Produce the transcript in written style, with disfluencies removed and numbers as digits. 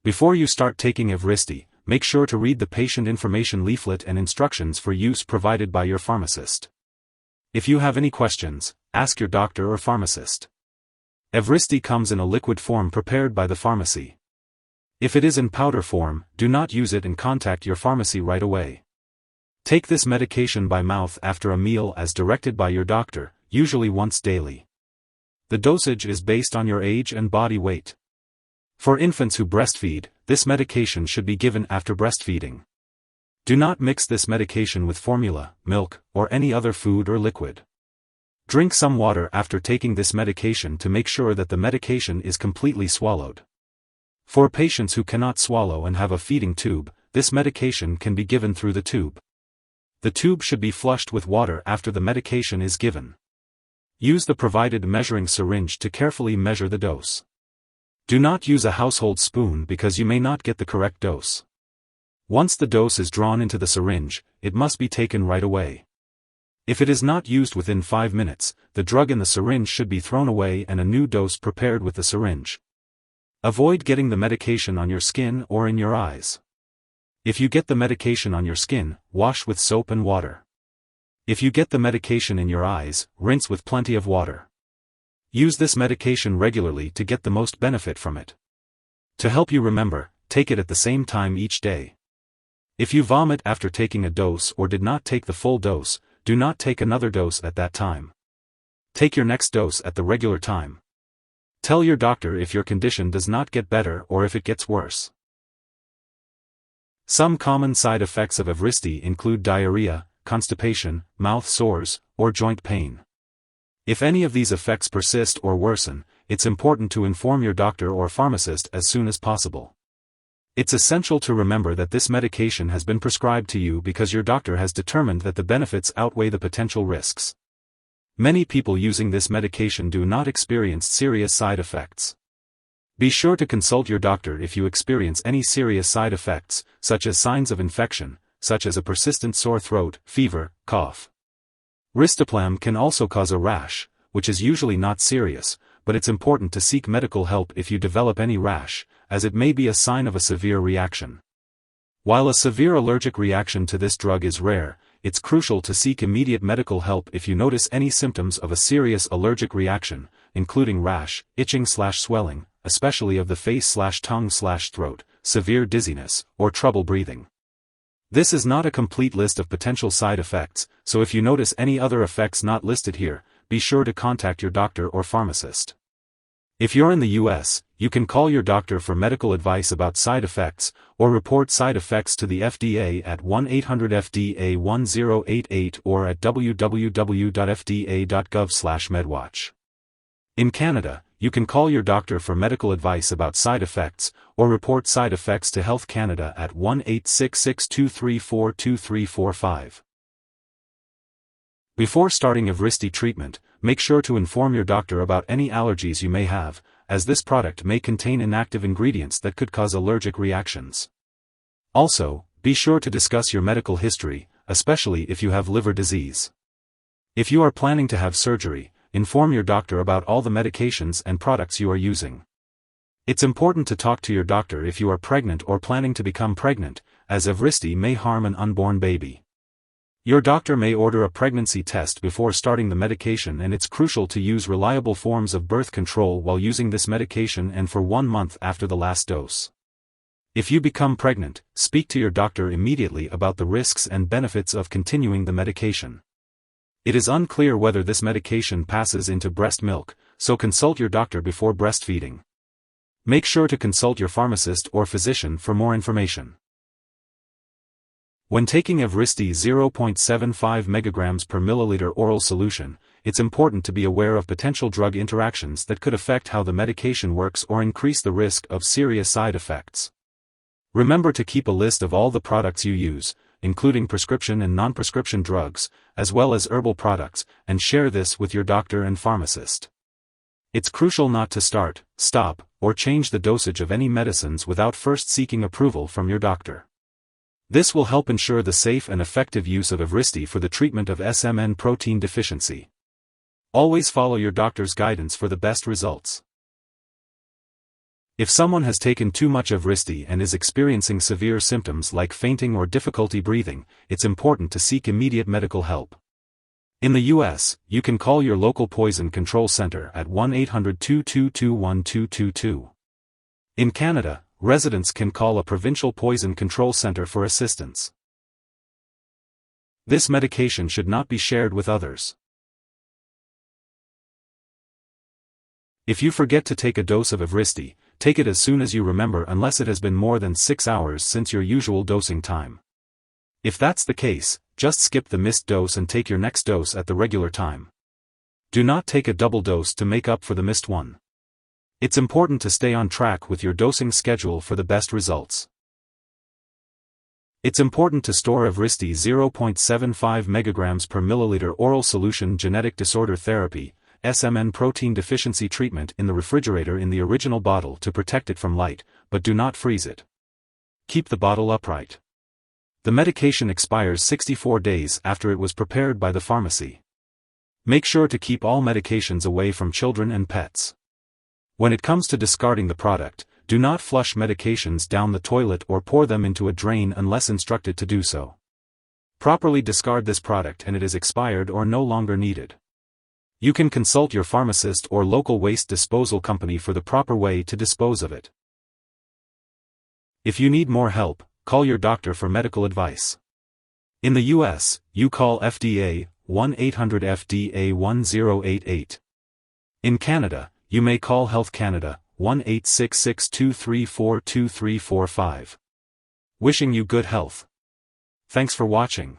Before you start taking Evrysdi, make sure to read the patient information leaflet and instructions for use provided by your pharmacist. If you have any questions, ask your doctor or pharmacist. Evrysdi comes in a liquid form prepared by the pharmacy. If it is in powder form, do not use it and contact your pharmacy right away. Take this medication by mouth after a meal as directed by your doctor, usually once daily. The dosage is based on your age and body weight. For infants who breastfeed, this medication should be given after breastfeeding. Do not mix this medication with formula, milk, or any other food or liquid. Drink some water after taking this medication to make sure that the medication is completely swallowed. For patients who cannot swallow and have a feeding tube, this medication can be given through the tube. The tube should be flushed with water after the medication is given. Use the provided measuring syringe to carefully measure the dose. Do not use a household spoon because you may not get the correct dose. Once the dose is drawn into the syringe, it must be taken right away. If it is not used within 5 minutes, the drug in the syringe should be thrown away and a new dose prepared with the syringe. Avoid getting the medication on your skin or in your eyes. If you get the medication on your skin, wash with soap and water. If you get the medication in your eyes, rinse with plenty of water. Use this medication regularly to get the most benefit from it. To help you remember, take it at the same time each day. If you vomit after taking a dose or did not take the full dose, do not take another dose at that time. Take your next dose at the regular time. Tell your doctor if your condition does not get better or if it gets worse. Some common side effects of Evrysdi include diarrhea, constipation, mouth sores, or joint pain. If any of these effects persist or worsen, it's important to inform your doctor or pharmacist as soon as possible. It's essential to remember that this medication has been prescribed to you because your doctor has determined that the benefits outweigh the potential risks. Many people using this medication do not experience serious side effects. Be sure to consult your doctor if you experience any serious side effects, such as signs of infection, such as a persistent sore throat, fever, cough. Risdiplam can also cause a rash, which is usually not serious, but it's important to seek medical help if you develop any rash, as it may be a sign of a severe reaction. While a severe allergic reaction to this drug is rare, it's crucial to seek immediate medical help if you notice any symptoms of a serious allergic reaction, including rash, itching/swelling, especially of the face/tongue/throat, severe dizziness, or trouble breathing. This is not a complete list of potential side effects, so if you notice any other effects not listed here, be sure to contact your doctor or pharmacist. If you're in the US, you can call your doctor for medical advice about side effects, or report side effects to the FDA at 1-800-FDA-1088 or at www.fda.gov/medwatch. In Canada, you can call your doctor for medical advice about side effects, or report side effects to Health Canada at 1-866-234-2345. Before starting Evrysdi treatment, make sure to inform your doctor about any allergies you may have, as this product may contain inactive ingredients that could cause allergic reactions. Also, be sure to discuss your medical history, especially if you have liver disease. If you are planning to have surgery, inform your doctor about all the medications and products you are using. It's important to talk to your doctor if you are pregnant or planning to become pregnant, as Evrysdi may harm an unborn baby. Your doctor may order a pregnancy test before starting the medication, and it's crucial to use reliable forms of birth control while using this medication and for 1 month after the last dose. If you become pregnant, speak to your doctor immediately about the risks and benefits of continuing the medication. It is unclear whether this medication passes into breast milk, so consult your doctor before breastfeeding. Make sure to consult your pharmacist or physician for more information. When taking Evrysdi 0.75 mg per milliliter oral solution, it's important to be aware of potential drug interactions that could affect how the medication works or increase the risk of serious side effects. Remember to keep a list of all the products you use, including prescription and non-prescription drugs, as well as herbal products, and share this with your doctor and pharmacist. It's crucial not to start, stop, or change the dosage of any medicines without first seeking approval from your doctor. This will help ensure the safe and effective use of Evrysdi for the treatment of SMN protein deficiency. Always follow your doctor's guidance for the best results. If someone has taken too much of Evrysdi and is experiencing severe symptoms like fainting or difficulty breathing, it's important to seek immediate medical help. In the US, you can call your local poison control center at 1-800-222-1222. In Canada, residents can call a provincial poison control center for assistance. This medication should not be shared with others. If you forget to take a dose of Evrysdi, take it as soon as you remember unless it has been more than 6 hours since your usual dosing time. If that's the case, just skip the missed dose and take your next dose at the regular time. Do not take a double dose to make up for the missed one. It's important to stay on track with your dosing schedule for the best results. It's important to store Evrysdi 0.75 mg per milliliter oral solution genetic disorder therapy, SMN protein deficiency treatment in the refrigerator in the original bottle to protect it from light, but do not freeze it. Keep the bottle upright. The medication expires 64 days after it was prepared by the pharmacy. Make sure to keep all medications away from children and pets. When it comes to discarding the product, do not flush medications down the toilet or pour them into a drain unless instructed to do so. Properly discard this product and it is expired or no longer needed. You can consult your pharmacist or local waste disposal company for the proper way to dispose of it. If you need more help, call your doctor for medical advice. In the US, you call FDA, 1-800-FDA-1088. In Canada, you may call Health Canada, 1-866-234-2345. Wishing you good health. Thanks for watching.